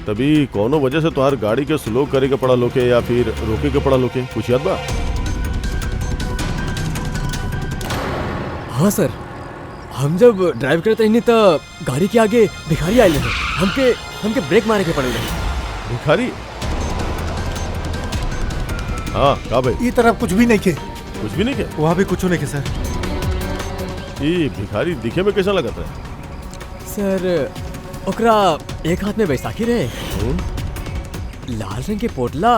तभी कोनो वजह से तुम्हार गाड़ी के स्लो करे के पड़ा लोके या फिर रोके के पड़ा लोके, कुछ याद बा? हाँ सर, हम जब ड्राइव करते ही नहीं तो गाड़ी के आगे भिखारी आए रहे, हमके ब्रेक मारे के पड़े रहे। भिखारी? हाँ का भाई? ई तरफ कुछ भी नहीं के। कुछ भी नहीं के? वहाँ भी कुछ नहीं के सर। ये भिखारी दिखे में कैसा लगता है? सर ओकरा एक हाथ में बैसाखी रहे, लाल रंग के पोटला,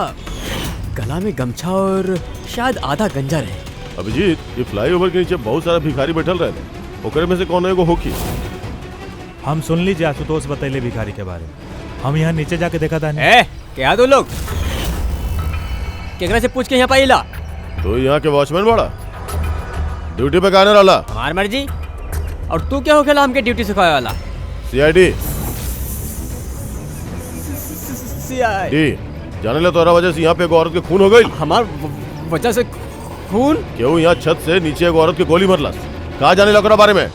गला में गमछा और शायद आधा गंजा रहे। अभिजीत, ये फ्लाईओवर के नीचे बहुत सारा भिखारी बैठल रहे थे, ओकरे में से कौन एगो होखी? हम सुन लीजिए, आशुतोष बतैले भिखारी के बारे में। हम यहाँ नीचे जाके देखा था। क्या दो लोग केकरा से पूछ के यहाँ पाइला? तो यहाँ के वॉचमैन बड़ा ड्यूटी पे गाने वाला? हमार मर्जी। और तू क्या हो खेला हमके ड्यूटी सिखाए वाला? सीआईडी। सीआईडी जाने ले तोरा वजह से यहाँ पे एक औरत के खून हो गई। हमार वजह से खून? क्यों यहाँ छत से नीचे एक औरत की गोली मरला? कहाँ जाने लगा बारे में?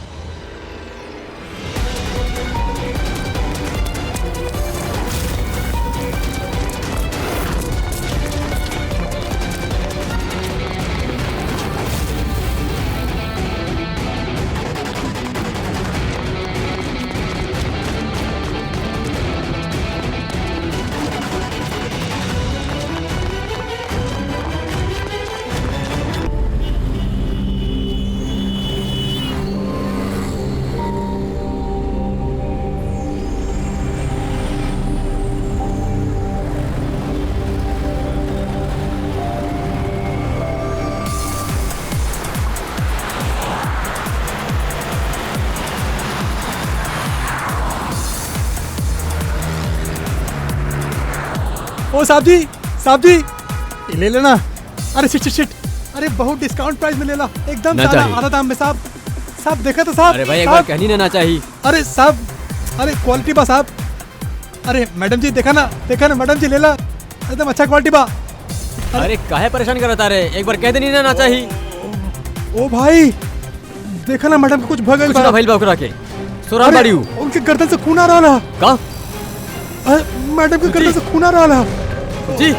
ओ साहब जी ले लेना। अरे शिट, अरे बहुत डिस्काउंट प्राइस में ले ला, एकदम सारा आधा दाम में। साहब देखा तो साहब। अरे भाई एक बार कहनी ना चाहिए। अरे साहब, अरे क्वालिटी बा साहब। अरे मैडम जी देखा ना मैडम जी ले ला, एकदम अच्छा क्वालिटी बा। अरे काहे परेशान करता रे, एक बार कह देनी ना चाहिए। ओ भाई देखा ना मैडम कुछ भगल कुछ ना भइल बा ओकरा के। सोरा बाड़ी उनके गर्दन से खून आ रहा। का? मैडम के गर्दन से खून आ रहा। जी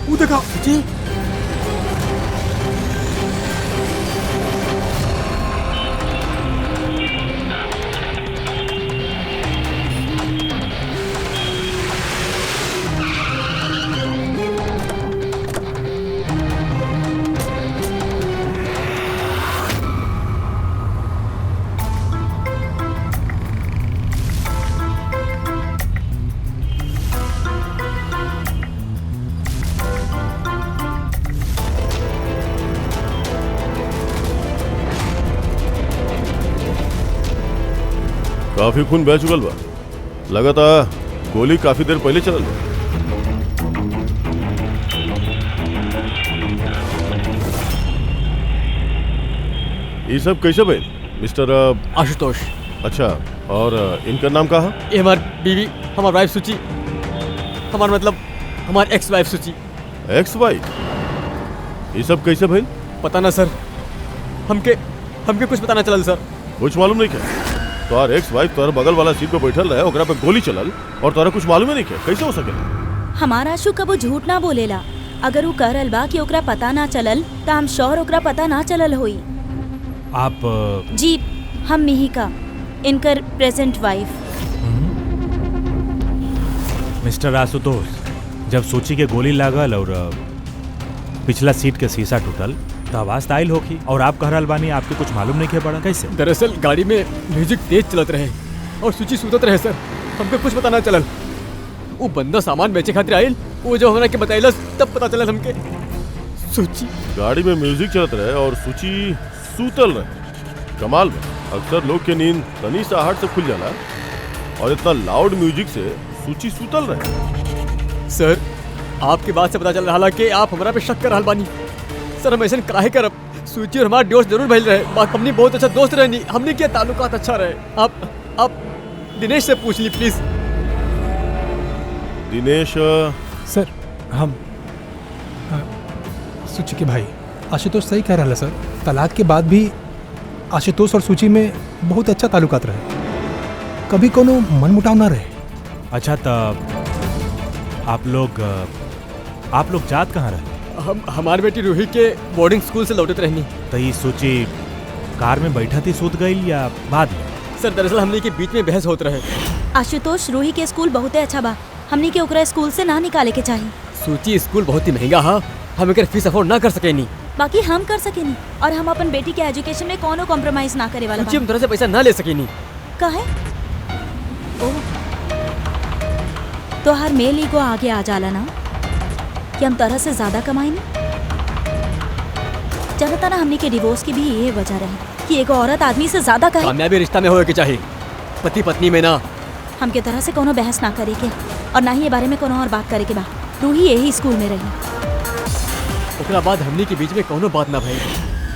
वो देखा जी। काफी खून बह चुकल बा, लगता गोली काफी देर पहले चलल बा। ये सब कैसे भाई मिस्टर आशुतोष? अच्छा, और इनका नाम का है? ये हमार बीवी, हमार वाइफ सुची, हमार मतलब हमार एक्स वाइफ सुची। Ex wife? ये सब कैसे भाई? पता ना सर, हमके कुछ पता ना चलल सर। कुछ मालूम नहीं क्या? तोहर एक्स वाइफ तोहर बगल वाला सीट पे बैठल रहे, ओकरा पे गोली चलल और तोहरा कुछ मालूम ही नहीं क्या? कैसे हो सकेला? हमारा आशु कबो झूठ ना बोलेला। अगर वो कह रहल बा कि ओकरा पता ना चलल त हम श्योर ओकरा पता ना चलल होई। आप? जी, हम मिहिका, इनकर प्रेजेंट वाइफ। मिस्टर आशुतोष, जब सूची के गोली लागल और पिछला सीट के शीशा टूटल तो आवाज आयल होगी, और आप कह रहल बानी आपके कुछ मालूम नहीं पड़ा कैसे? दरअसल गाड़ी में म्यूजिक तेज चलत रहे और सूची सुतत रहे सर, हमके कुछ पता ना चलल। वो बंदा सामान बेचे खातिर आयल, वो जो हमरा के बताइलस तब पता चलल हमके। सूची गाड़ी में म्यूजिक चलत रहे और सूची सूतल रहे। कमाल में अक्सर लोग के नींद तनी सा आहट से खुल जाला और इतना लाउड म्यूजिक से सूची सूतल रहे। सर आपके बात से पता चल रहा कि आप हमारा पे शक कर रहल बानी। सर हम ऐसे काहे करब? सूची और हमारा दोस्त जरूर भइल रहे, बात हमने बहुत अच्छा दोस्त रहनी, हमने क्या ताल्लुकात अच्छा रहे। आप दिनेश से पूछ ली प्लीज। दिनेश? सर हम सूची के भाई। आशुतोष सही कह रहा है सर, तलाक के बाद भी आशुतोष और सूची में बहुत अच्छा ताल्लुकात रहे। कभी कोनो मनमुटाव ना रहे। अच्छा तब आप लोग जात कहाँ रहे? हमारी बेटी रूही के बोर्डिंग स्कूल से लौटत रहनी। तो ये सोची कार में बैठा थी सूत गई या बाद में? सर दरअसल हमने के बीच में बहस होत रहे। आशुतोष, रूही के स्कूल बहुते अच्छा बा, हमनी के ओकरा स्कूल से ना निकाले के चाहिए। सूची स्कूल बहुत ही महंगा है, हम एकर फीस अफोर्ड ना कर सकेनी। बाकी हम कर सकेनी और हम अपन बेटी के एजुकेशन में कोनो कॉम्प्रोमाइज ना करे वाला सूची हम तरह से पैसा ना ले सकेनी। काहे? ओह, तो हर मेल ईगो आगे आ जाला ना कि हम तरह से ज्यादा कमाई नहीं। जानता ना हमनी के डिवोर्स की भी ये वजह रहे कि एगो औरत आदमी से ज्यादा कहे। कामयाबी रिश्ता में होए के चाहिए, पति पत्नी में ना। हमके तरह से कोनो बहस ना करे के और ना ही ये बारे में कोनो और बात करे के बा। रूही यही स्कूल में रही। ओकरा बाद हमनी के बीच में कोनो बात ना भई।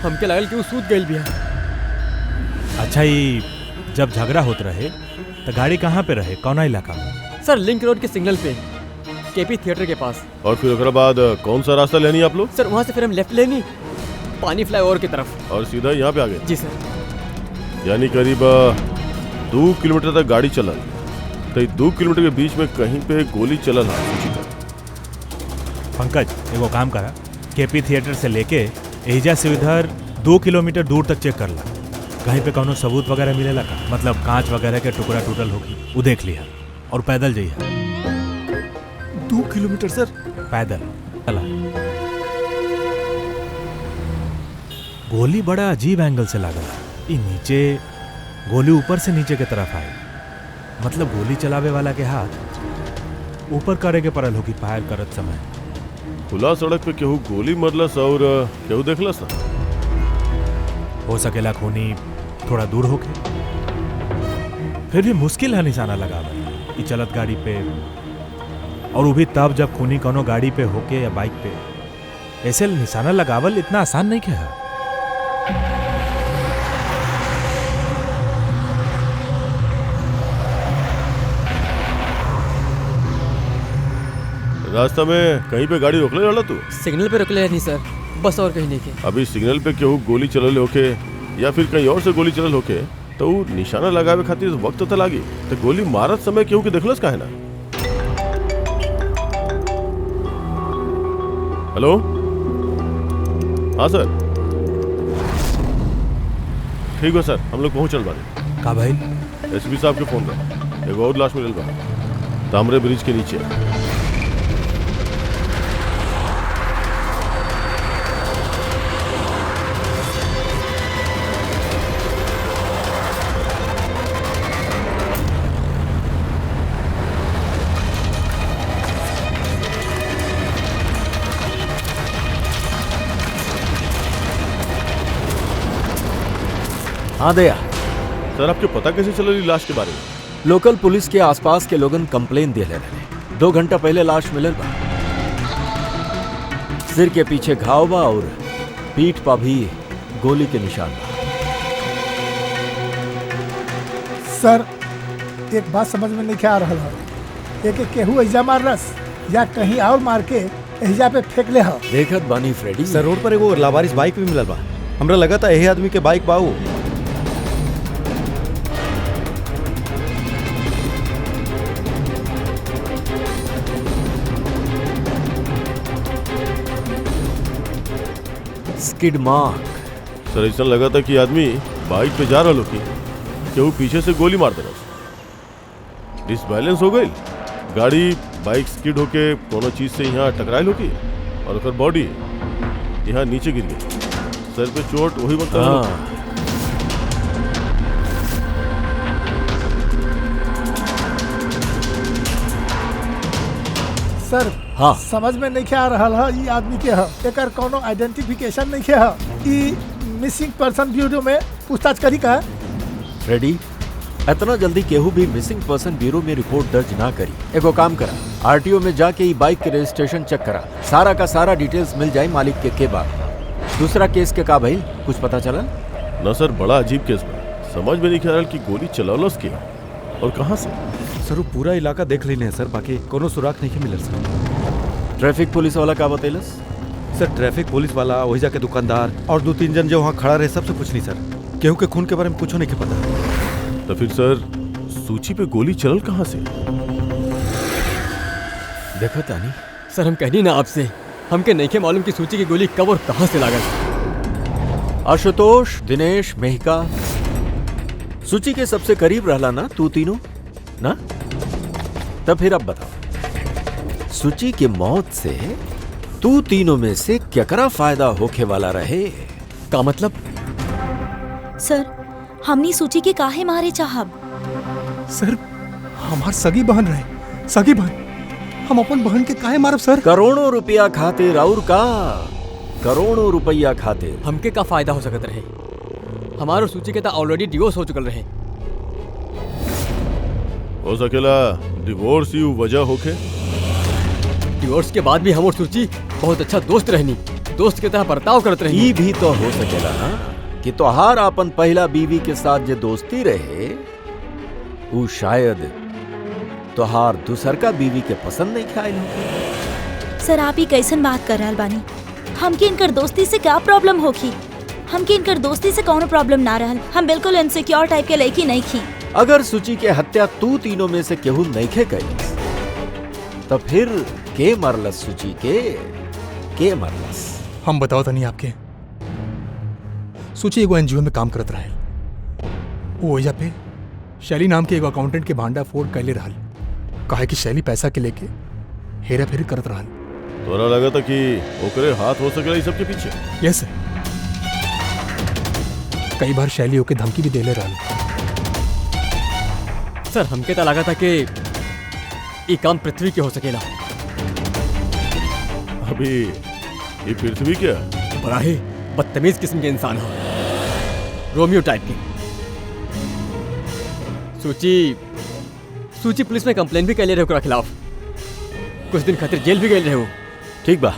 हमके लागल कि वो सूत गइल बिया। अच्छा ये जब झगड़ा होत रहे तो गाड़ी कहाँ पे रहे, कौन इलाका में? सर लिंक रोड के सिग्नल पे, केपी थिएटर के पास। और फिर उसके बाद कौन सा रास्ता लेनी आप लोग? सर वहाँ से फिर हम लेफ्ट लेनी पानी फ्लाईओवर की तरफ और सीधा यहाँ पे आ गए? जी सर। यानी करीब 2 किलोमीटर तक गाड़ी चलल, तो 2 किलोमीटर के बीच में कहीं पे गोली चलल है सूची का। पंकज एगो काम करा, केपी थिएटर से लेके एहिजा से उधर 2 किलोमीटर दूर तक चेक कर ला, कहीं पे कोनो सबूत वगैरह मिलेला का, मतलब कांच वगैरह के टुकड़ा टूटल होगी वो देख लिया। और पैदल जाइए। 2 किलोमीटर सर? पैदल चला। गोली बड़ा अजीब एंगल से लागल, ई नीचे गोली ऊपर से नीचे के तरफ आई, मतलब गोली चलावे वाला के हाथ ऊपर करे के पड़ल होगी फायर करत समय। खुला सड़क पे केहू गोली मरलस और केहू देखलस ना? हो सकेला खूनी थोड़ा दूर होके, फिर भी मुश्किल है निशाना लगावल ई चलत गाड़ी पे, और वो भी तब जब खूनी कोनो गाड़ी पे होके या बाइक पे। ऐसे निशाना लगावल इतना आसान नहीं क्या है। रास्ता में कहीं पे गाड़ी रोकले रहला तू? सिग्नल पे रुकले नहीं सर, बस और कहीं नहीं के। अभी सिग्नल पे केहू गोली चलल होके या फिर कहीं और से गोली चलल होके तो ऊ निशाना लगावे खातिर वक्त तो लागी, तो गोली मारत समय केहू के देखलस काहे ना? हेलो, हाँ सर, ठीक है सर, हम लोग पहुंचल बानी। का भाई? एसपी साहब के फोन कर, एगो और लाश मिलल बा तामरे ब्रिज के नीचे। हाँ दया सर, आपके पता कैसे चलल लाश के बारे में? लोकल पुलिस के आसपास के लोगन कंप्लेन दिले रहे। 2 घंटा पहले लाश मिलल बा। सिर के पीछे घाव बा और पीठ पा भी गोली के निशान बा। सर एक बात समझ में नहीं आ रहा है, एक केहू एहिजा मारलस या कहीं और मार के एहिजा पे फेंक ले हो। देखत बानी फ्रेडी। सर रोड पर एगो लावारिस बाइक भी मिलल बा, हमरा लगा था यही आदमी के बाइक बाऊ। Skid mark. सर ऐसा लगा था कि आदमी बाइक पे जा रहा होगी, केहू पीछे से गोली मार देलस, डिसबैलेंस हो गई गाड़ी, बाइक स्किड होके कोनो चीज से यहाँ टकराइल होगी और ओकर बॉडी यहाँ नीचे गिर गई, सर पे चोट वही बनता है। सर हाँ समझ में नहीं आ रहा है ये आदमी के है, एकर कोनो आइडेंटिफिकेशन नहीं है। ई मिसिंग पर्सन ब्यूरो में पूछताछ करी का? फ्रेडी इतना जल्दी केहू भी मिसिंग पर्सन ब्यूरो में रिपोर्ट दर्ज ना करी। एगो काम करा, आरटीओ में जाके ई बाइक के रजिस्ट्रेशन चेक करा, सारा का सारा डिटेल्स मिल जाए मालिक के बाद। दूसरा केस के का भाई कुछ पता चला? ना सर, बड़ा अजीब केस बा, समझ में नहीं आ रहा कि गोली चलौलस के और कहाँ से। सर वो पूरा इलाका देख लेने हैं सर, बाकी कोनो सुराग नहीं मिलल सर। ट्रैफिक पुलिस वाला का बतैलस? सर ट्रैफिक पुलिस वाला, वही जाके दुकानदार और 2-3 जन जो वहाँ खड़ा रहे सबसे पूछनी सर, केहू के खून के बारे में कुछ नहीं के पता। तो फिर सर सूची पे गोली चलल कहाँ से? देखो तानी, सर हम कहनी ना आपसे, हमके नहीं के मालूम कि सूची की गोली कब और कहाँ से लागल। आशुतोष, दिनेश, मेहिका, सूची के सबसे करीब रहला ना तू तीनों ना? तब फिर अब बताओ, सूची के मौत से तू तीनों में से केकरा फायदा होखे वाला रहे? का मतलब? सर हमनी सूची के काहे मारे चाहब? सर हमार सगी बहन रहे, सगी बहन, हम अपन बहन के काहे मारब सर? करोड़ों रुपया खातिर और का, करोड़ों रुपया खातिर हमके का फायदा हो सकत रहे? हमारो सूची के तो ऑलरेडी डिवोर्स हो चुकल रहे। हो सकेला डिवोर्स ही वजह होके। डिवोर्स के बाद भी हम और सूची बहुत अच्छा दोस्त रहनी, दोस्त की तरह बर्ताव करत रहनी। ये भी तो हो सकेला ना कि तोहार अपन पहला बीवी के साथ जो दोस्ती रहे वो शायद तोहार दूसर का बीवी के पसंद नहीं खाए होगी। सर आप ही कैसन बात कर रहल बानी? हमके इनकर दोस्ती से क्या प्रॉब्लम होखी? हमके इनकर दोस्ती से कौनो प्रॉब्लम ना रहल। हम बिल्कुल इनसिक्योर टाइप के लड़की नहीं थी। अगर सूची के हत्या तू तीनों में से केहू नहीं करी तो फिर के मरलस सूची के मरलस? हम बताओ तनी आपके, सूची एगो एनजीओ में काम करत रहे। वो वजह पे शैली नाम के एगो अकाउंटेंट के भांडा फोड़ कैले रहल, काहे कि शैली पैसा के लेके हेरा फेरी करत रहल। तोरा लगा था कि ओकरे हाथ हो सकेला इस सब के पीछे? यस सर, कई बार शैली ओके धमकी भी देले रहल। सर हमके तो लगा था कि ये काम पृथ्वी के हो सकेला। अभी ये पृथ्वी क्या? बड़ा ही बदतमीज किस्म के इंसान हो, रोमियो टाइप के। सूची पुलिस में कंप्लेन भी कैले रहे ओकरा खिलाफ, कुछ दिन खातिर जेल भी गए रहे हो। ठीक बा,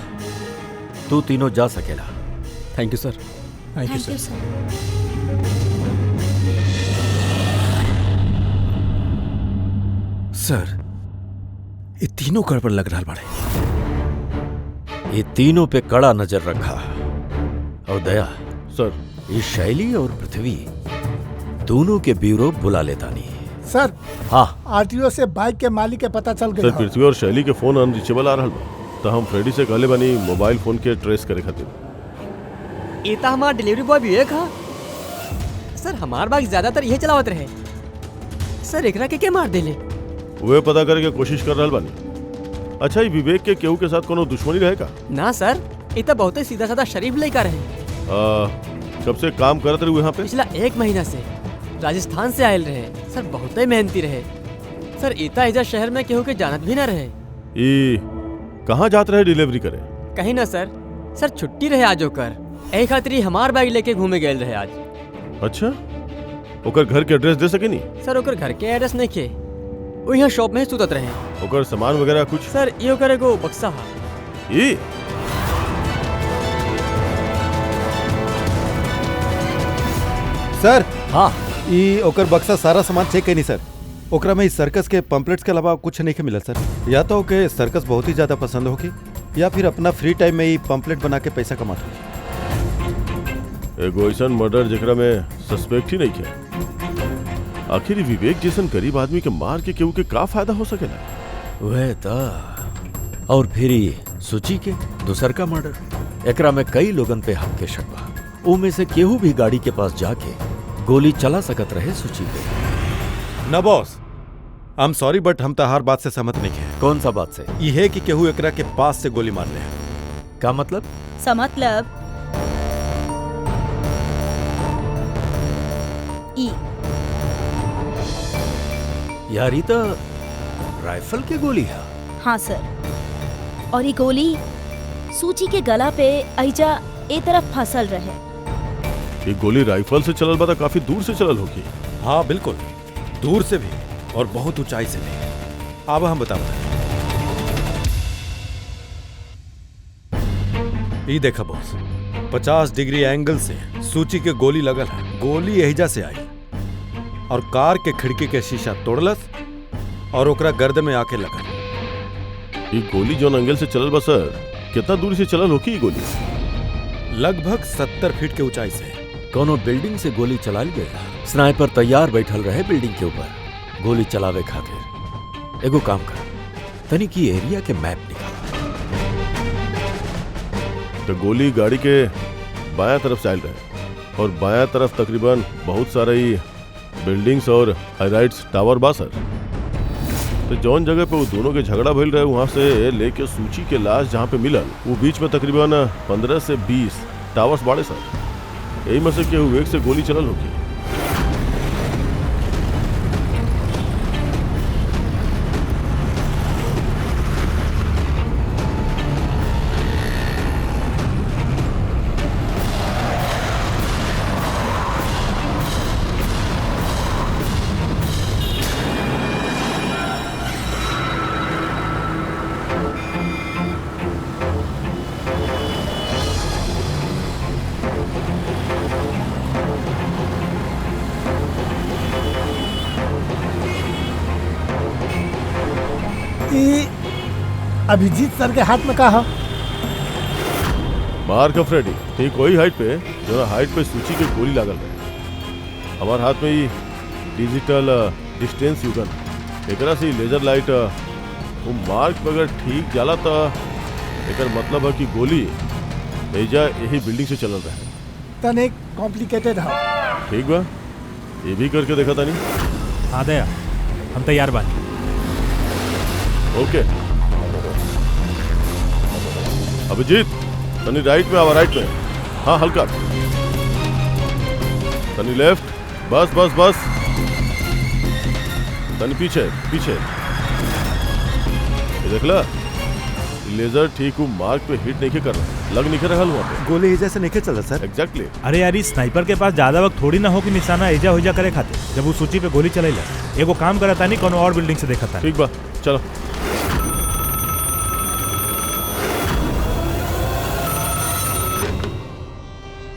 तू तीनों जा सकेला। Thank you sir. Thank you thank you sir. Sir. Sir ये तीनों गड़बड़ लग रहा बाड़े। ये तीनों पे कड़ा नजर रखा। और दया सर, ये शैली और पृथ्वी दोनों के ब्यूरो बुला लेता नहीं। सर हाँ, आरटीओ से बाइक के मालिक के पता चल सर गई। पृथ्वी और शैली के फोन अनरीचेबल आ रहल बा, तो हम फ्रेडी से कहले बानी मोबाइल फोन के ट्रेस करे खातिर। ये तो हमारा डिलीवरी बॉय विवेक हा। सर हमार बाइक ज्यादातर यही चलावत रहे। सर एकरा के मार देले? वे पता करे के कोशिश कर रहल बानी। अच्छा, ये विवेक के केहू के साथ कोनो दुश्मनी रहे का? ना सर, ये तो बहुत ही सीधा साधा शरीफ लड़का रहे। कब से काम करत रहे यहाँ पे? पिछला 1 महीना से राजस्थान से आयल रहे। सर बहुत ही मेहनती रहे। सर इता एजा शहर में केहू के जानत भी ना रहे। ये कहाँ जात रहे डिलीवरी करे? कहीं ना सर, सर छुट्टी रहे आज होकर, यही खातिर ही हमार बाइक लेके घूमे गए रहे आज। अच्छा, ओकर घर के एड्रेस दे सके नहीं? सर ओकर घर के एड्रेस नहीं खे, वो यहाँ शॉप में ही सुतत रहे। ओकर सामान वगैरह कुछ? सर ये ओकर एगो बक्सा हा। ये सर हाँ, ई ओकर बक्सा सारा सामान चेक करी सर। ओकरा में इस सर्कस के पंपलेट्स के अलावा कुछ नहीं के मिला सर। या तो ओके सर्कस बहुत ही ज्यादा पसंद होगी, या फिर अपना फ्री टाइम में ही पंपलेट बना के पैसा कमाता होगी। एगो ऐसन मर्डर जेकरा में सस्पेक्ट ही नहीं किया। आखिर ये विवेक जैसन गरीब आदमी के मार के केहू के का फायदा हो सकेला? वह था। और फिर ये सूची के दूसर का मर्डर। एकरा में कई लोगन पे हक के शक बा। उनमें से केहू भी गाड़ी के पास जाके गोली चला सकत रहे सूची पे। ना बॉस, आई एम सॉरी बट हम तहार बात से सहमत नहीं है। कौन सा बात से? ये है कि केहू एकरा के पास से गोली मार ले। का मतलब? मतलब ई यार ये तो राइफल की गोली है। हाँ सर, और ये गोली सूची के गला पे ऐजा ए तरफ फसल रहे। ये गोली राइफल से चलल बा त काफी दूर से चलल होगी। हाँ बिल्कुल, दूर से भी और बहुत ऊंचाई से भी। अब हम बताओ, ये देखा बॉस, 50 डिग्री एंगल से सूची के गोली लगल है। गोली एहिजा से आई और कार के खिड़की के शीशा तोड़लस और ओकरा गर्दन में आके लगल। ये गोली जोन एंगल से चलल बा सर, कितना दूर से चलल होगी ये गोली? लगभग 70 फीट के ऊंचाई से। कोनो बिल्डिंग से गोली चलाल गया। स्नाइपर तैयार बैठल रहे बिल्डिंग के ऊपर। गोली चलावे खातिर एगो काम कर, तनी की एरिया के मैप निकाल। तो गोली गाड़ी के बायां तरफ से आयल रहे और बायां तरफ तकरीबन बहुत सारे बिल्डिंग्स और हाईराइट्स टावर बा सर। तो जौन जगह पे वो दोनों के झगड़ा भइल रहे वहां से लेके सूची के लाश जहाँ पे मिलल वो बीच में तकरीबन 15 से 20 टावर्स बाड़े सर। यही में से केहू एक से गोली चलल होगी। ई अभिजीत सर के हाथ में का है? मार्क ऑफ रेडी ठीक वही हाइट पे जो हाइट पे सूची के गोली लागल रहे। हमारे हाथ में ही डिजिटल डिस्टेंस यूगन एकरा से लेजर लाइट वो मार्क पे अगर ठीक जाला तो एकर मतलब है कि गोली एजा यही बिल्डिंग से चलल रहे। तने कॉम्प्लिकेटेड है। ठीक बा, ये भी करके देखा था नहीं। हाँ दया, हम तैयार बानी। ओके अभिजीत तनी राइट में आवा, राइट में। हाँ हल्का तनी लेफ्ट, बस बस बस तनी पीछे पीछे। ये देखला लेजर ठीक वो मार्क पे हिट नहीं कर रहा, लग नहीं रहा वहाँ पे। गोली एजा से नहीं चला सर। एग्जैक्टली। अरे यार इस स्नाइपर के पास ज्यादा वक्त थोड़ी ना हो कि निशाना एजा होजा करे खाते। जब वो सूची पे गोली चलेला एगो काम करता नहीं कोनो और बिल्डिंग से देखा था। ठीक बा चलो।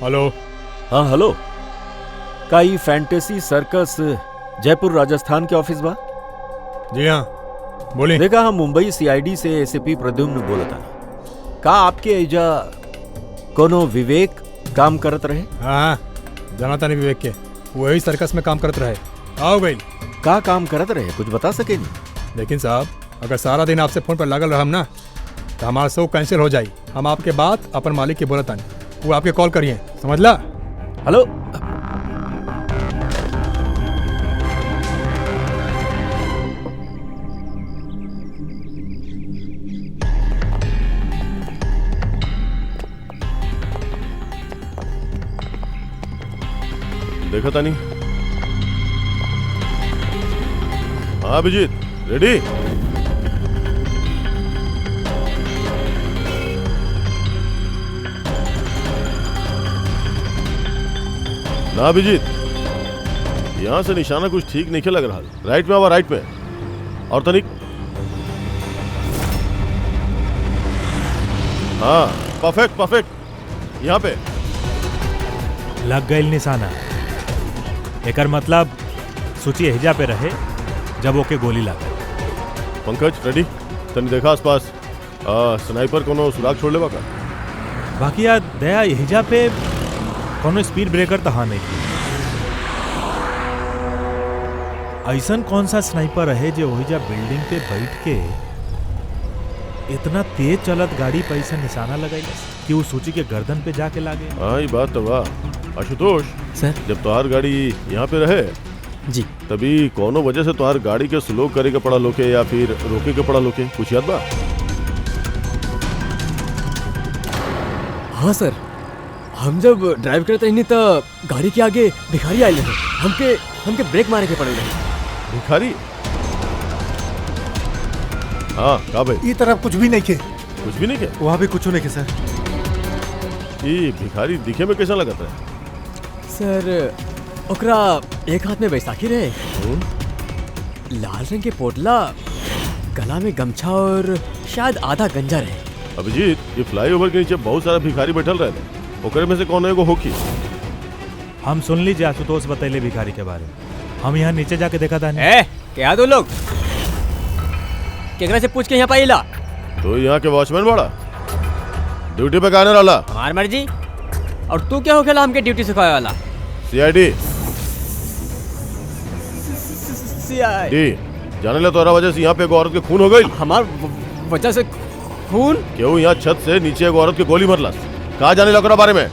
हेलो। हाँ हेलो, का ई फैंटेसी सर्कस जयपुर राजस्थान के ऑफिस बा? जी हाँ बोलिए। देखा हम मुंबई सीआईडी से एसीपी प्रद्युम्न बोलता। का आपके एजा कोनो विवेक काम करत रहे? हाँ जाना था नहीं विवेक के, वही सर्कस में काम करते रहे। आओ गई। का काम करत रहे कुछ बता सके नहीं? लेकिन साहब अगर सारा दिन आपसे फोन पर लगल रहम ना तो हमारा शो कैंसिल हो जाई। हम आपके बात अपन मालिक के बोलत आनी, वो आपके कॉल करिए, समझला? हेलो देखा था नहीं। हाँ अभिजीत रेडी? ना अभिजीत यहाँ से निशाना कुछ ठीक नहीं लग रहा। राइट में आवा, राइट में। और तनिक हाँ परफेक्ट परफेक्ट। यहाँ पे लग गई निशाना। एकर मतलब सूची एहिजा पे रहे जब ओके गोली लगा। पंकज रेडी? तनी देखा आसपास स्नाइपर कोनो सुराग छोड़ लेवा का? बाकी यार दया एहिजा पे कोनो स्पीड ब्रेकर तो हाँ नहीं। ऐसन कौन सा स्नाइपर है जो ओहिजा बिल्डिंग पे बैठ के इतना तेज चलत गाड़ी पे ऐसा निशाना लगाई कि वो सूची के गर्दन पे जाके लागे। हाँ ये बात तो वाह। आशुतोष सर। जब तुम्हार गाड़ी यहाँ पे रहे जी तभी कोनो वजह से तुम्हार गाड़ी के स्लो करे के पड़ा लोके या फिर रोके के पड़ा लोके, कुछ याद बा? हाँ सर, हम जब ड्राइव करते नहीं तो गाड़ी के आगे भिखारी आए रहे। हमके ब्रेक मारे के पड़े रहे। भिखारी? हाँ का भाई? ई तरफ कुछ भी नहीं खे। कुछ भी नहीं के? वहाँ भी कुछ नहीं के सर। ये भिखारी दिखे में कैसा लगता है? सर ओकरा एक हाथ में बैसाखी रहे, लाल रंग के पोटला, गला में गमछा और शायद आधा गंजा रहे। अभिजीत ये फ्लाईओवर के नीचे बहुत सारा भिखारी बैठल रहे थे, ओकरे में से कौन एगो होखी? हम सुन लीजिए आशुतोष बतैले भिखारी के बारे में। हम यहाँ नीचे जाके देखा था। क्या दो लोग केकरा से पूछ के यहाँ पाइला? तो यहाँ के वॉचमैन बड़ा ड्यूटी पे कहने वाला। हमार मर्जी। और तू क्या हो गया हमके ड्यूटी सिखाए वाला? सीआईडी। सीआई डी जाने ला तोरा वजह से यहाँ पे एगो औरत के खून हो गई। हमार वजह से खून। केहू यहाँ छत से नीचे एगो औरत के गोली मरलस। कहा जाने ला ओकरा बारे में?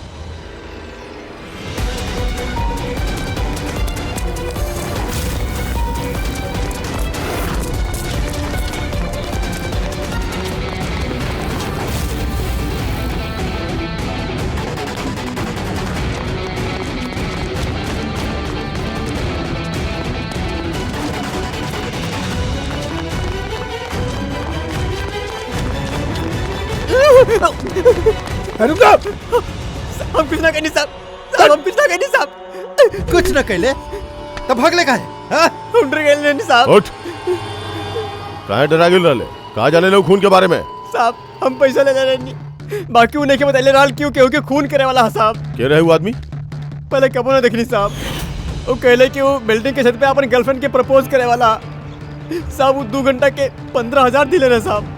रुको, हम कुछ ना कहनी साहब, हम कुछ ना कहनी साहब। कुछ न कहले तब भागले काहे? हाँ? हम डर गए नहीं साहब। उठ। काहे डरा गेल रहले? कहा जाने लो खून के बारे में? साहब हम पैसा ले रहे नहीं, बाकी उन्हें के बतैले रहल क्यों केहू के खून करे वाला है साहब। के रहे वो आदमी? पहले कबो ना देखनी साहब। वो कहले कि वो बिल्डिंग के छत पे अपन गर्लफ्रेंड के प्रपोज करे वाला साहब। वो 2 घंटा के 15,000 दिले रहे साहब।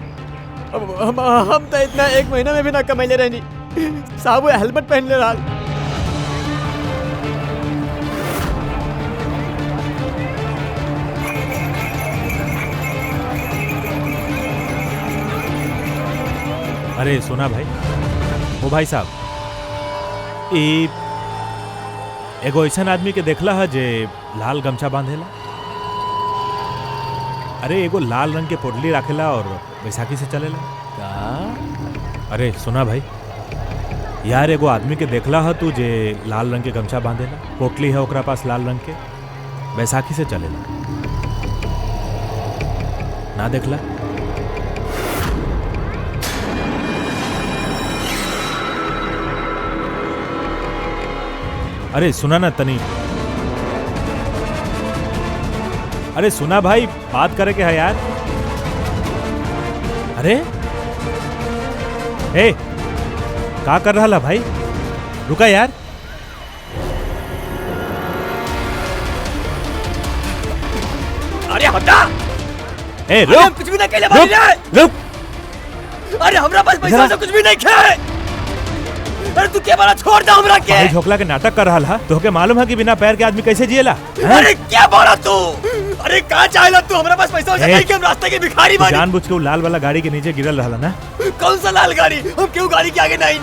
अब हम तो इतना 1 महीना में भी ना कमाइले रहनी साहब। वो हेलमेट पहन ले रहा। अरे सुना भाई, ओ भाई साहब, एगो ऐसा आदमी के देखला है जे लाल गमछा बांधेला। अरे एगो लाल रंग के पोटली राखेला और बैसाखी से चलेला। का? अरे सुना भाई, यार एगो आदमी के देखला है तू जे लाल रंग के गमछा बांधेला, पोटली है ओकरा पास लाल रंग के, बैसाखी से चलेला। ना देखला? अरे सुना ना तनी, अरे सुना भाई, बात करे के है यार। अरे ए का कर रहा ला भाई? रुका यार। अरे हटा। ए अरे हम कुछ भी ना कहले बानी रे। रुक। अरे हमरा पास पैसा से कुछ भी नहीं खे। अरे तू के बारा छोड़ दे हमरा के। भाई झोकला के नाटक कर रहा है। तो के मालूम है कि बिना पैर के आदमी कैसे जिएला? अरे क्या बोला तू? अरे कहाँ चाहेला तू? हमरा पास पैसा हो जाए कि हम रास्ते के भिखारी बानी। जानबूझ के वो लाल वाला गाड़ी के नीचे गिरल रहा ना। कौन सा लाल गाड़ी? हम क्यों गाड़ी के आगे नहीं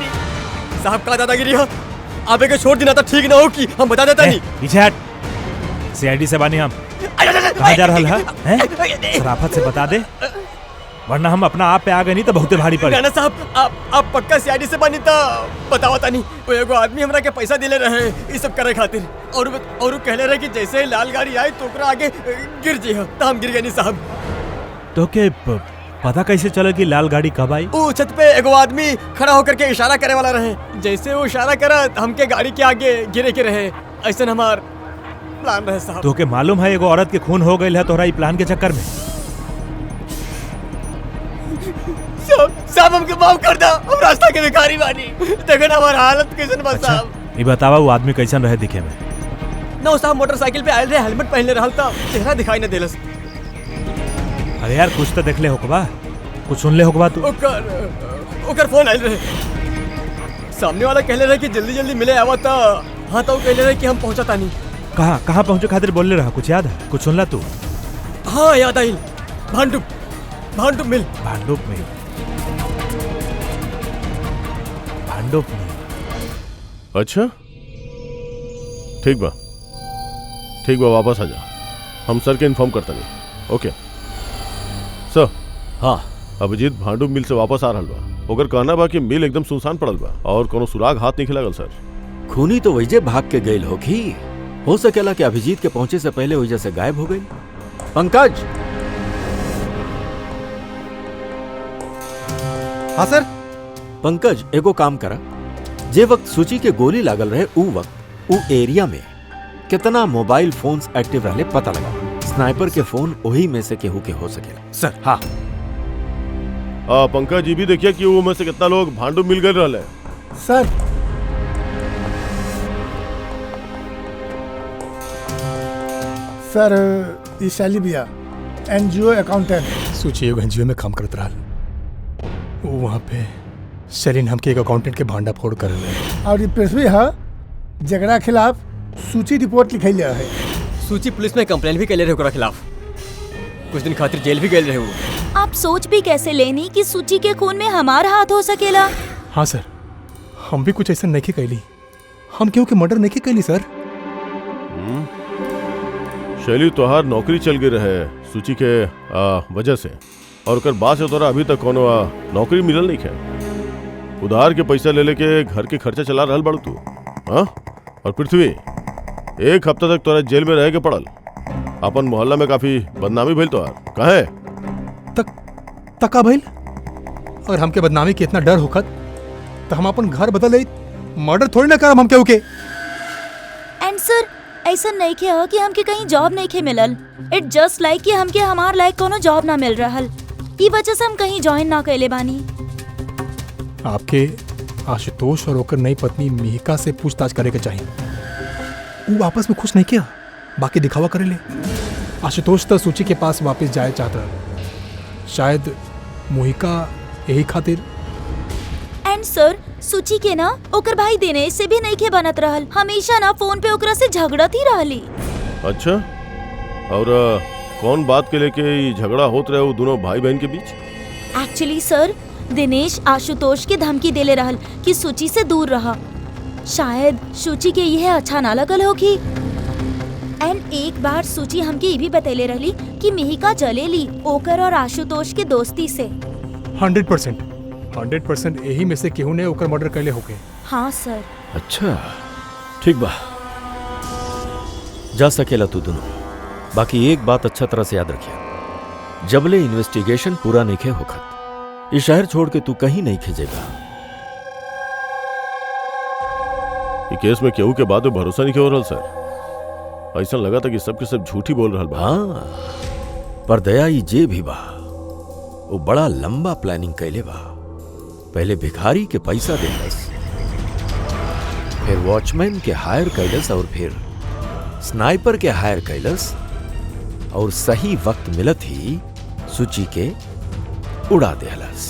साहब। का दादागिरी है? आबे के छोड़ देना तो ठीक ना हो कि हम बता देता नहीं। पीछे हट। सीआईडी से बानी हम। कहाँ जा रहा है? शराफत से बता दे, वरना हम अपना आप पे आ गए नहीं तो बहुत भारी पड़े। राणा साहब आप पक्का सीआईडी से बनी तो बताओ तानी। वो एगो आदमी हमरा के पैसा दिले रहे ये सब करे खातिर, और कहले रहे कि जैसे ही लाल गाड़ी आई तो ओकरा आगे गिर जी हो। तो हम गिर गए नहीं साहब। तो के पता कैसे चला कि लाल गाड़ी कब आई? वो छत पे एगो आदमी खड़ा होकर के इशारा करे वाला रहे। जैसे वो इशारा करा हमके गाड़ी के आगे गिरे के रहे। ऐसा हमार प्लान रहे साहब। तो के मालूम है एगो औरत के खून हो गई है तोहरा ई प्लान के चक्कर में। साहब हमके माफ कर दो, हम रास्ता के भिखारी बानी। देखना हमार हालत कैसन बा साहब। ये बतावा वो आदमी कैसन रहे दिखे में? ना साहब मोटरसाइकिल पे आयल रहे, हेलमेट पहनले रहल था, चेहरा दिखाई न देलस। अरे यार कुछ तो देख ले होकबा, कुछ सुन ले होकबा तू। ओकर फोन आयल रहे। सामने वाला कहले रहे कि जल्दी जल्दी मिले आवा था। हाँ तो कहले रहे कि हम पहुंचा नहीं। कहाँ पहुंचे खातिर बोल रहा? कुछ याद है? कुछ सुन ला तू? हाँ याद आई। भांडुप मिल। भांडुप मिल। अच्छा ठीक बा वापस आ जा। हम सर के इन्फॉर्म करता नहीं। ओके सर। हाँ अभिजीत भांडुप मिल से वापस आ रहा बा। ओकर कहना बा कि मिल एकदम सुनसान पड़ल बा और कोनो सुराग हाथ नहीं खिलागल सर। खूनी तो वैसे भाग के गई होगी। हो सकेला कि अभिजीत के पहुंचे से पहले वजह से गायब हो गई। पंकज। हाँ सर। पंकज एगो काम करा, जे वक्त सूची के गोली लागल रहे उ वक्त उ एरिया में कितना मोबाइल फोन्स एक्टिव रहले पता लगा। स्नाइपर के फोन वही में से केहू के हो सकेला। सर। हाँ पंकज जी भी देखिए कि वो में से कितना लोग भांडुप मिल गए रहले। सर सर ई शैली भैया एनजीओ अकाउंटेंट। सोचिए एगो एनजीओ में काम करत रहल। वो वहाँ पे शरीन हमके एक अकाउंटेंट के भांडा फोड़ कर रहे। और ये प्रेस भी है जगरा खिलाफ सूची रिपोर्ट लिखैले है। सूची पुलिस में कंप्लेन भी कैले रहे ओकरा खिलाफ। कुछ दिन खातिर जेल भी गए रहे वो। आप सोच भी कैसे लेनी कि सूची के खून में हमारा हाथ हो सकेला? हाँ सर, हम भी कुछ ऐसा नहीं कैली। हम क्यों के मर्डर नहीं कैली सर। शैली तोहार नौकरी चल गई रहे सूची के वजह से, और ओकर बाद से तोरा अभी तक कोनो नौकरी मिलल नहीं है। उधार के पैसा ले लेके घर के खर्चा चला रहल बड़ तू। हाँ, और पृथ्वी 1 हफ्ता तक तोरा जेल में रह के पड़ल। अपन मोहल्ला में काफी बदनामी भइल तोहार। काहे? तका भइल। अगर हमके बदनामी के इतना डर होखत तो हम अपन घर बदल ले, मर्डर थोड़ी ना करम हम केहू के। एंड सर, ऐसा नहीं किया कि हमके कहीं जॉब नहीं के मिलल। इट जस्ट लाइक कि हमके हमार लायक कोनो जॉब ना मिल रहल, ई वजह से हम कहीं ज्वाइन ना कैले बानी। आपके आशुतोष और ओकर नई पत्नी मिहिका से पूछताछ करे के चाहिए। वो आपस में खुश नहीं किया, बाकी दिखावा करे ले। आशुतोष तो सूची के पास वापस जाए चाहता है, शायद मोहिका यही खातिर। एंड सर, सूची के ना ओकर भाई दिनेश से भी नहीं के बनत रहल। हमेशा ना फोन पे ओकरा से झगड़त ही रहली। अच्छा, और कौन बात के लेके ये झगड़ा होत रहे वो दोनों भाई बहन के बीच? एक्चुअली सर, दिनेश आशुतोष के धमकी देले रहल कि सूची से दूर रहा। शायद सूची के यह अच्छा ना लगल होगी। एंड एक बार सूची हमके ये भी बतैले रहली कि मिहिका जलेली ओकर और आशुतोष के दोस्ती से। 100% यही में से केहू ने ओकर मर्डर कैले होके। हाँ सर। अच्छा, ठीक बा, जा सकेला तू दोनों। बाकी एक बात अच्छा तरह से याद रखिया, जबले इन्वेस्टिगेशन पूरा नहीं खे होखत, ये शहर छोड़ के तू कहीं नहीं खेजेगा। ये केस में केहू के बाद में भरोसा नहीं हो रहल सर। ऐसा लगा था कि सबके सब झूठी बोल रहल बा। हाँ, पर दया ई जे भी बा वो बड़ा लंबा प्लानिंग कैले बा। पहले भिखारी के पैसा देलस, फिर वॉचमैन के हायर कैलस, और फिर स्नाइपर के हायर कैलस, और सही वक्त मिलत ही सूची के उड़ा देहलस।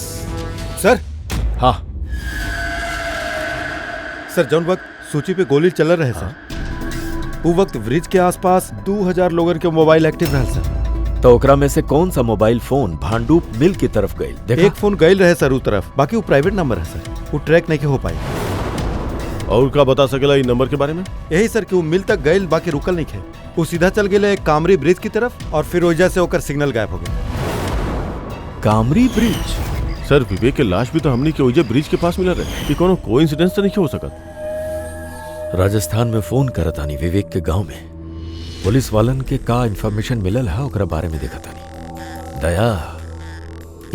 सर। हाँ सर, जौन वक्त सूची पे गोली चल रहे सर, वो वक्त ब्रिज के आसपास 2000 लोगन के मोबाइल एक्टिव रहल सर। तो ओकरा में से कौन सा मोबाइल फोन भांडूप मिल की तरफ गई? देखा? एक फोन गईल रहे सर उ तरफ, बाकी वो प्राइवेट नंबर है सर, वो ट्रैक नहीं के हो पाई। और का बता सकेला इन नंबर के बारे में? यही सर कि वो मिल तक गईल, बाकी रुकल नहीं खे। वो सीधा चल गए कामरी ब्रिज की तरफ, और फिर वजह से होकर सिग्नल गायब हो गया। कामरी ब्रिज? सर, विवेक के लाश भी तो हमने के ओजे ब्रिज के पास मिला रहे। कि कोनो कोइंसिडेंस तो नहीं हो सकत। राजस्थान में फोन करतानी विवेक के गांव में, पुलिस वालन के का इंफॉर्मेशन मिलल है ओकरा बारे में देखतानी। दया,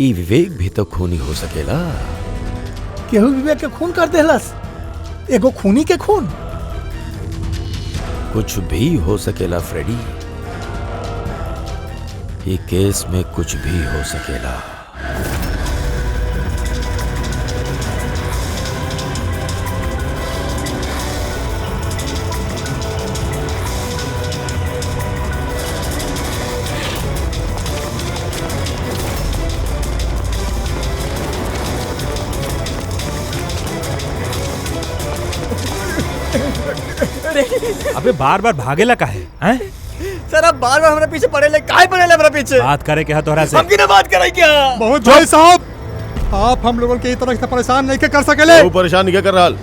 ई विवेक भी तो खूनी हो सकेला। केहू विवेक के खून कर देहलस, एगो खूनी के खून। कुछ भी हो सकेला फ्रेडी, ये केस में कुछ भी हो सकेला। अबे बार बार भागेला काहे? हैं? सर, आप बार बार हमारे पीछे पड़े ले, काहे पड़े ले हमारे पीछे? बात करे क्या तोहरा से? हम की ना बात करे क्या? बहुत भाई साहब, आप हम लोगों के इस तरह से परेशान नहीं कर सकेले। वो परेशान नहीं कर रहल,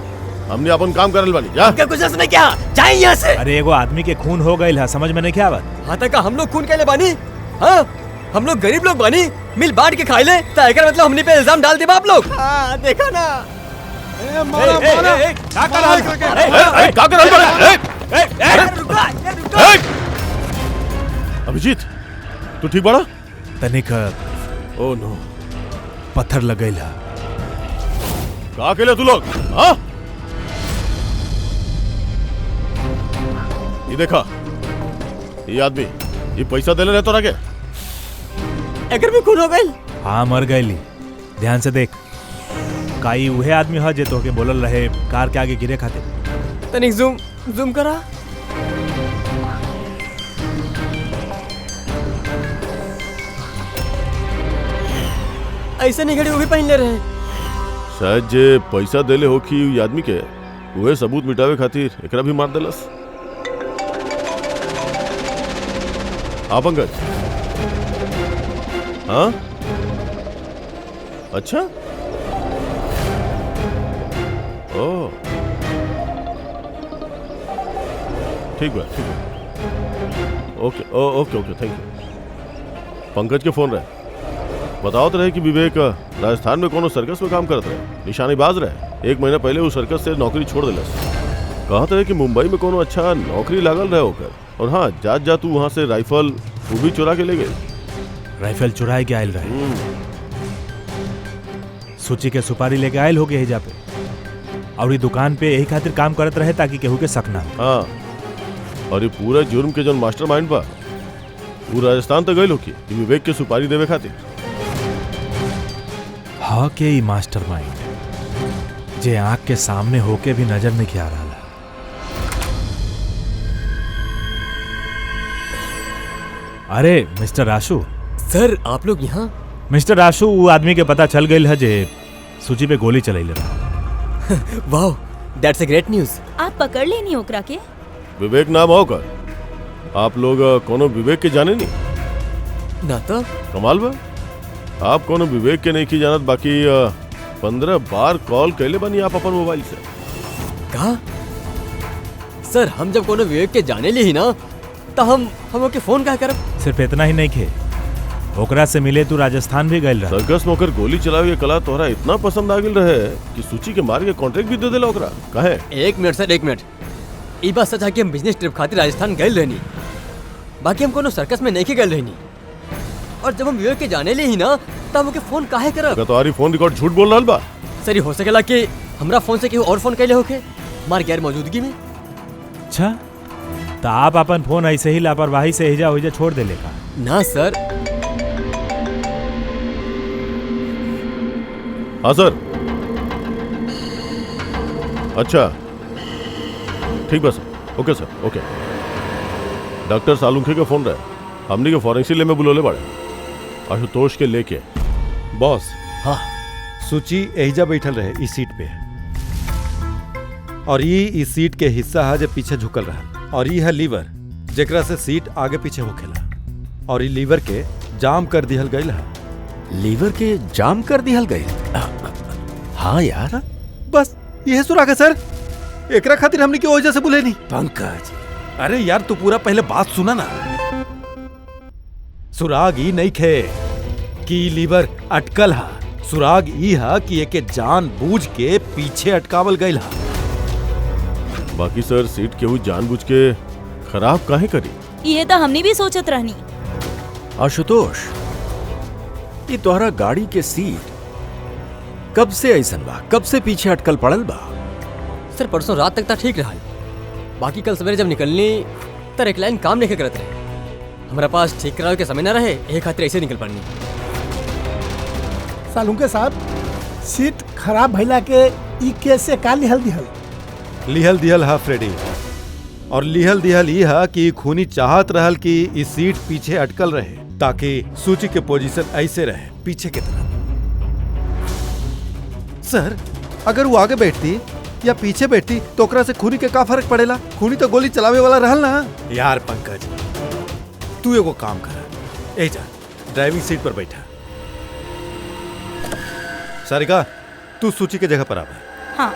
हमने अपन काम करल वाली। जा क्या कुछ नहीं क्या? जाए यहाँ से। अरे एगो आदमी के खून हो गई है, समझ में नहीं क्या बात? हाँ तक हम लोग खून कैले बानी? हाँ, हम लोग गरीब लोग बानी, मिल बांट के खाई ले, ताकि मतलब हमने पे इल्जाम डाल दे बाप लोग। हाँ, देखा ना। मारा मारा, क्या कर रहा है? क्या कर रहल? अभिजीत, तू ठीक बड़ा? तनिक ओ नो, पत्थर लगैला। का अकेले तू लोग? हाँ, ये देखा, ये आदमी ये पैसा देले रहता रखे। अगर भी खून हो गई? हाँ, मर गईली। ध्यान से देख, काई उहे आदमी है जे तोहके बोलल रहे कार के आगे गिरे खातिर। तनिक जूम करा। ऐसे नहीं घड़ी वो भी पहन ले रहे। शायद जे पैसा देले हो कि आदमी के उहे सबूत मिटावे खातिर एकरा भी मार देलस। हाँ पंकज। हाँ अच्छा। ओह ठीक है ठीक है। ओके ओके ओके थैंक यू। पंकज के फोन रहे बताओ तो रहे कि विवेक राजस्थान में कोनो सर्कस में काम करते रहे, निशानेबाज रहे। 1 महीना पहले वो सर्कस से नौकरी छोड़ दिलस। कहत रहे कि मुंबई में कोनो अच्छा नौकरी लागल रहे होकर। और हाँ जात जा तू वहाँ से राइफल वो भी चुरा के ले गए। राइफल चुराए के आयल रहे, सूची के सुपारी लेके आयल हो गए हिजा पे, और ये दुकान पे यही खातिर काम करत रहे ताकि केहू के शक ना हो। हाँ और ये पूरा जुर्म के जो मास्टरमाइंड बा वो राजस्थान तक गए लोग की विवेक के सुपारी देवे खातिर। हाँ के मास्टरमाइंड जे आंख के सामने होके भी नजर नहीं आ रहा। अरे मिस्टर आशु। सर आप लोग यहाँ? मिस्टर आशु वो आदमी के पता चल गई है जे सूची पे गोली चलैले रहा। वाह दैट्स अ ग्रेट न्यूज। आप पकड़ लेनी ओकरा के? विवेक नाम होकर आप लोग कोनो विवेक के जाने नहीं ना तो कमाल बा। आप कोनो विवेक के नहीं की जानत, बाकी 15 बार कॉल कैले बनी आप अपन मोबाइल से। कहा? सर हम जब कोनो विवेक के जाने ली ही ना तो हम ओके फोन क्या करब? सिर्फ इतना ही नहीं खे, ओकरा से मिले तू राजस्थान भी गइल रहा। सर्कस में होकर गोली चलावे के कला तोहरा इतना पसंद आ गेल रहे कि सूची के मार के कॉन्ट्रैक्ट भी दे देला ओकरा। काहे? 1 मिनट सर 1 मिनट। ई बात सच है कि हम बिजनेस ट्रिप खातिर राजस्थान गए रहनी, बाकी हम कोनो सर्कस में नहीं के गए रहनी। और जब हम विवेक के जाने ले ही ना तब ओके फोन काहे करब? तुम्हारी फोन रिकॉर्ड झूठ बोल रहल बा। सर हो सकेला कि हमरा फोन से केहू और फोन कैले होके मार गैर मौजूदगी में। अच्छा तो आप अपन फोन ऐसे ही लापरवाही से हिजा हुई छोड़ दे लेगा? ना सर। हाँ सर। अच्छा ठीक बस ओके सर ओके। डॉक्टर सालुंखे के फोन रहे, हमने के फॉरेंसिक ले में बुलोले बड़े आशुतोष के लेके। बॉस हाँ सूची एहिजा बैठल रहे इस सीट पे, और ये इस सीट के हिस्सा है जो पीछे झुकल रहा, और ये है लीवर जेकरा से सीट आगे पीछे होखेला, और ये लीवर के जाम कर दिहल गईल है। लीवर के जाम कर दिहल गई? हाँ यार बस यह सुराग है सर, एकरा खातिर हमने की वजह से बुले नहीं। पंकज अरे यार तू पूरा पहले बात सुना ना। सुराग ई नहीं खे कि लीवर अटकल हा, सुराग ई हा कि एके जान बूझ के पीछे अटकावल गईल हा। बाकी सर सीट केहू जानबूझ के खराब काहे करी? ये तो हमने भी सोचत रहनी। आशुतोष ये तोहरा गाड़ी के सीट कब से ऐसन बा, कब से पीछे अटकल पड़ल बा? सर परसों रात तक ठीक रहा, बाकी कल सवेरे जब निकलनी तो रेकलाइन काम नहीं करत रहे। हमारा पास ठीक करावे के समय न रहे, एक खातिर ऐसे निकल पड़नी। सालुंके साहब सीट खराब भइला के ई केस से का लिहल दिहल? लिहल दिहल हा फ्रेडी, और लिहल दिहल ई हा कि खूनी चाहत रहल कि इस सीट पीछे अटकल रहे ताकि सूची के पोजीशन ऐसे रहे पीछे की तरफ। सर अगर वो आगे बैठती या पीछे बैठती तो ओकरा से खूनी के का फर्क पड़ेला? खूनी तो गोली चलावे वाला रहल ना। यार पंकज तू एगो काम कर, ए जा ड्राइविंग सीट पर बैठा। सारिका तू सूची के जगह पर आ। हाँ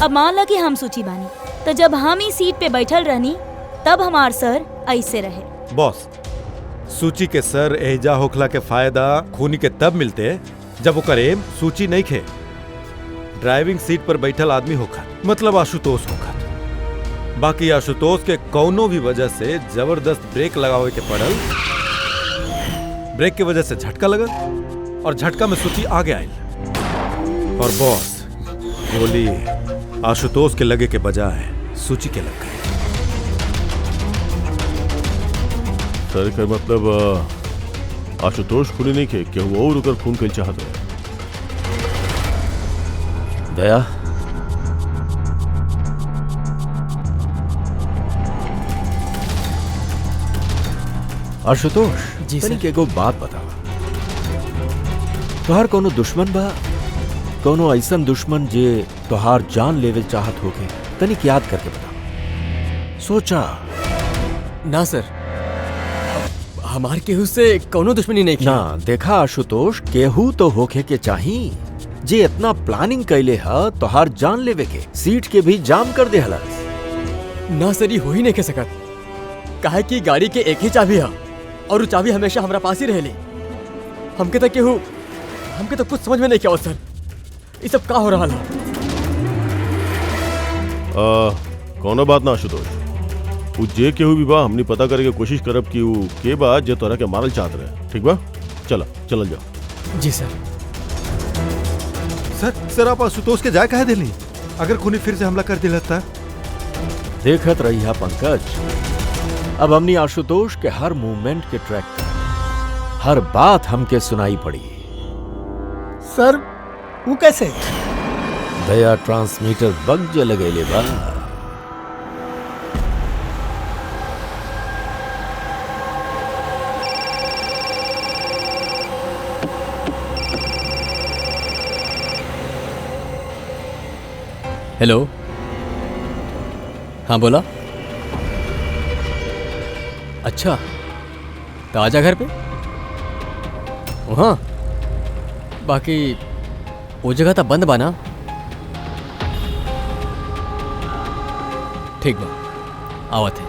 अब मान ला कि हम सूची बानी, तो जब हम इस सीट पे बैठल रहनी तब हमार सर ऐसे रहे। बॉस सूची के सर एहजा होखला के फायदा खूनी के तब मिलते जब ओकर एम सूची नहीं खे, ड्राइविंग सीट पर बैठल आदमी होखा, मतलब आशुतोष होखा। बाकी आशुतोष के कौनो भी वजह से जबरदस्त ब्रेक लगावे के पड़ल, ब्रेक की वजह से झटका लगल और झटका में सूची आगे आयल, और बॉस गोली आशुतोष के लगे के बजाय सूची के लग गई। सर का मतलब आशुतोष खूनी नहीं खे, केहू और उकर खून कइल चाहत रहे। दया आशुतोष जी तनी सर। के एगो बात बता, तोहार कोनो दुश्मन बा, कोनो ऐसन दुश्मन जे तोहार जान लेवे चाहत होके? तनिक याद करके बता। सोचा ना सर, हमार केहू से कोनो दुश्मनी नहीं ना देखा आशुतोष, केहू तो होखे के चाही जे इतना प्लानिंग कैले हा तोहार जान लेवे के, सीट के भी जाम कर दे हला। ना सर, ये हो ही नहीं कह सकत। काहे कि गाड़ी के एक ही चाबी है और वो चाबी हमेशा हमारा पास ही रहेली। हमके तो कुछ समझ में नहीं क्या सर, ये सब का हो रहा है। कोनो बात ना आशुतोष, उ जे केहू भी बा हमनी पता करे के कोशिश करब कि उ के बा जे तोरा के मारल चाहत रहे। ठीक बा, चल जाओ। जी सर। सर आप आशुतोष के जाए कहे दिली? अगर खूनी फिर से हमला कर दिला था? देखत रही है पंकज, अब हमनी आशुतोष के हर मूवमेंट के ट्रैक पर, हर बात हमके सुनाई पड़ी। सर वो कैसे? दया ट्रांसमीटर बग जे लगेले बा। हेलो, हाँ बोला। अच्छा, तो आजा घर पे। हाँ, बाकी वो जगह तो बंद बा ना? ठीक बा, आवत है।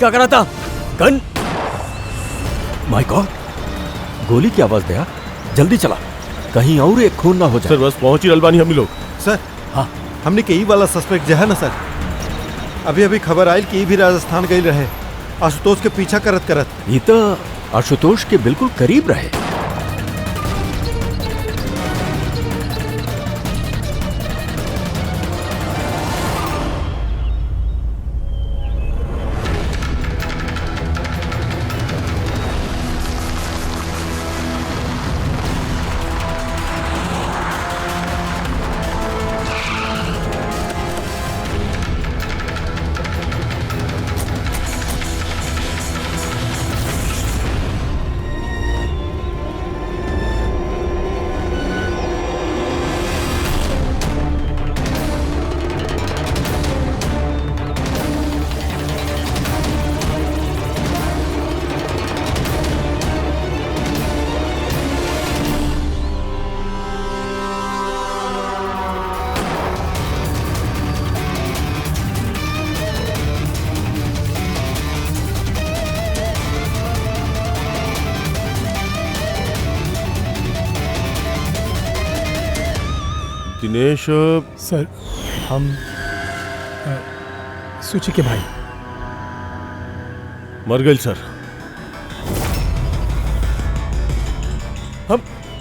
क्या करा था? गन? माय गॉड, गोली की आवाज दया, जल्दी चला, कहीं और एक खून ना हो जाए। सर बस पहुंच ही अलबानी हम लोग। सर हाँ, हमने के ई वाला सस्पेक्ट जो है ना सर, अभी खबर आई कि ई भी राजस्थान गई रहे, आशुतोष के पीछा करत। ये तो आशुतोष के बिल्कुल करीब रहे। दिनेश, सर हम सूची के भाई। मर गए सर।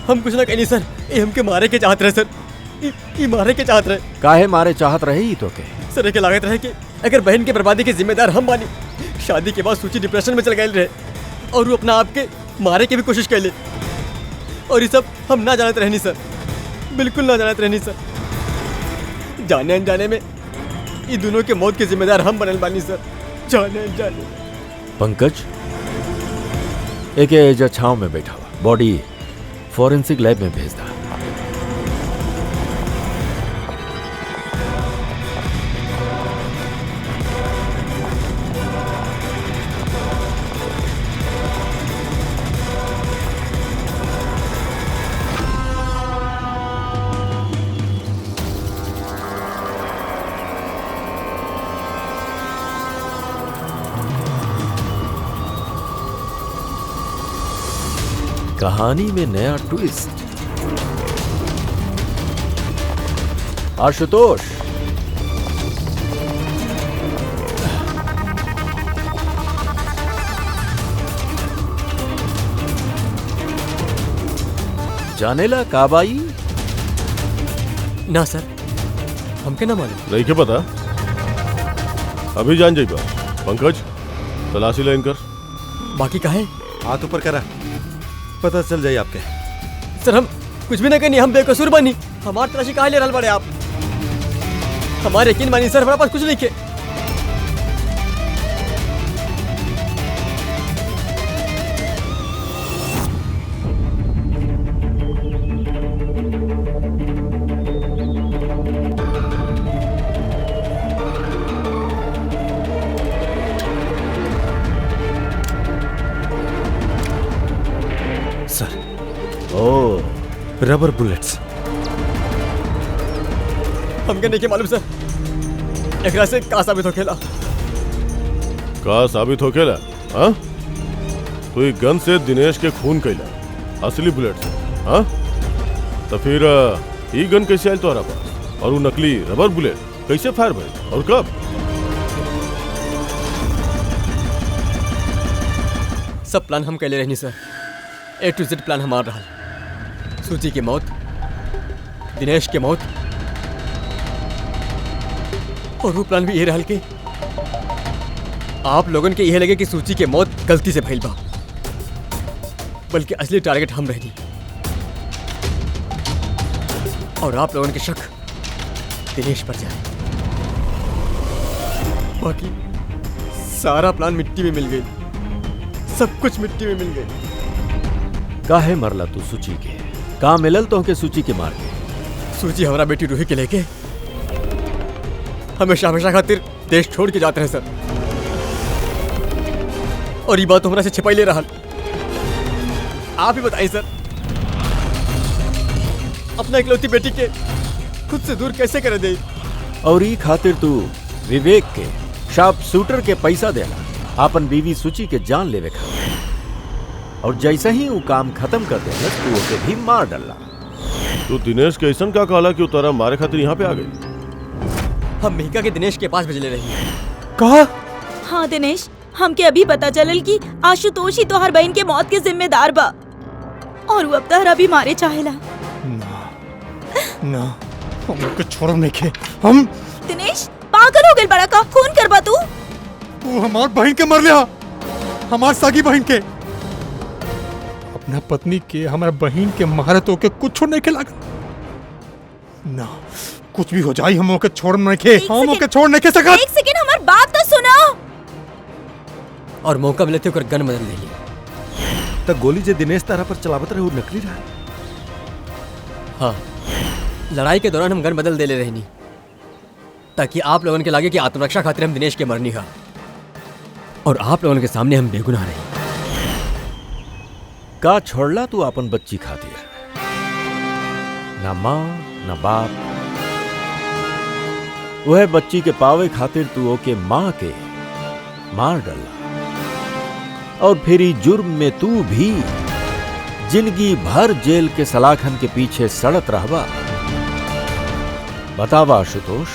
हम कुछ ना कहीं सर, ये हमके मारे के चाहत रहे सर, ये मारे के चाहत रहे। काहे मारे चाहत रहे ही तो के? सर एक लागत रहे कि अगर बहन के बर्बादी के जिम्मेदार हम बानी। शादी के बाद सूची डिप्रेशन में चल गए रहे और वो अपना आप के मारे की भी कोशिश कर ले, और ये सब हम ना जानते रहनी सर, बिल्कुल ना जानते रहनी सर। जाने अनजाने में ये दोनों के मौत के जिम्मेदार हम बनल बानी सर, जाने अनजाने। पंकज, एक एजा छांव में बैठा हुआ, बॉडी फॉरेंसिक लैब में भेज दा। कहानी में नया ट्विस्ट। आशुतोष, जानेला काबाई? ना सर, हमके ना मालूम। नहीं के पता? अभी जान जाइबा। पंकज, तलाशी लाइन कर। बाकी का है? हाथ ऊपर करा, पता चल जाए आपके। सर हम कुछ भी ना करनी, हम बेकसूर बनी। हमार तलाशी काहे ले रहल बड़े आप? हमारे यकीन मानी सर, हमारे पास कुछ नहीं के। सर, ओ, रबर बुलेट्स। हमके नहीं के मालूम सर। एकरा से का साबित होखेला? का साबित होकेला? हाँ, तो ये गन से दिनेश के खून कैला, असली बुलेट से। हाँ, तो फिर ये गन कैसे आयल तोहरा पास? और वो नकली रबर बुलेट कैसे फायर भइल और कब? सब प्लान हम कैले रहनी सर। A to Z प्लान हमार रहा। सूची की मौत, दिनेश की मौत, और वो प्लान भी ये रहल कि आप लोगन के यह लगे कि सूची के मौत गलती से भइल बा, बल्कि असली टारगेट हम रहनी। और आप लोगन के शक दिनेश पर जाए। बाकी सारा प्लान मिट्टी में मिल गई, सब कुछ मिट्टी में मिल गई। काहे मरला तू सूची के? का मिलल तो के सूची के मार के? सूची हमारा बेटी रूही के लेके हमेशा हमेशा खातिर देश छोड़ के जाते हैं सर। और ये बात हमरा से छिपाई ले रहा। आप ही बताइए सर, अपना इकलौती बेटी के खुद से दूर कैसे कर दे? और ई खातिर तू विवेक के शार्प शूटर के पैसा देला, आपन बीवी सूची के जान लेवे खातिर। और जैसे ही वो काम खत्म कर देला, तू ओके भी मार डाला। तो दिनेश के ऐसा का कहला कि तोरा मारे खातिर यहाँ पे आ गई? हम मिहिका के दिनेश के पास भेजले रही। कहा? हाँ दिनेश, हमके अभी पता चलल कि आशुतोष ही तोहर बहन के मौत के जिम्मेदार बा, और वो अब तहरा भी मारे चाहेला। ना ना, हम लोग के छोड़ो नहीं के। हम दिनेश पागल हो गइल बड़ा का? खून करबा तू? वो हमार बहन के मर लिया, हमार सागी बहन के। अपना पत्नी के हमारा बहन के महारत होके कुछ नहीं के लगा। ना, कुछ भी हो जाए हम ओके छोड़ नहीं के, हम ओके छोड़ नहीं के सकत। एक सेकंड हमार बात तो सुना। और मौका मिले थे गन बदल ली। तक गोली जे दिनेश तारा पर चलावत रहे वो नकली रहा। हाँ, लड़ाई के दौरान हम गन बदल दे ले रहनी, ताकि आप लोगों के लागे कि आत्मरक्षा खातिर हम दिनेश के मरनी हा, और आप लोगों के सामने हम बेगुनाह रही। का छोड़ला तू अपन बच्ची खातिर? ना माँ ना बाप, वह बच्ची के पावे खातिर तू ओके माँ के मार डाला। और फिर ई जुर्म में तू भी जिंदगी भर जेल के सलाखन के पीछे सड़त रहबा। बतावा आशुतोष,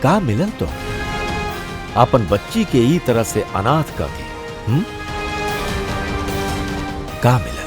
का मिलल तो अपन बच्ची के ई तरह से अनाथ करके? का मिलल?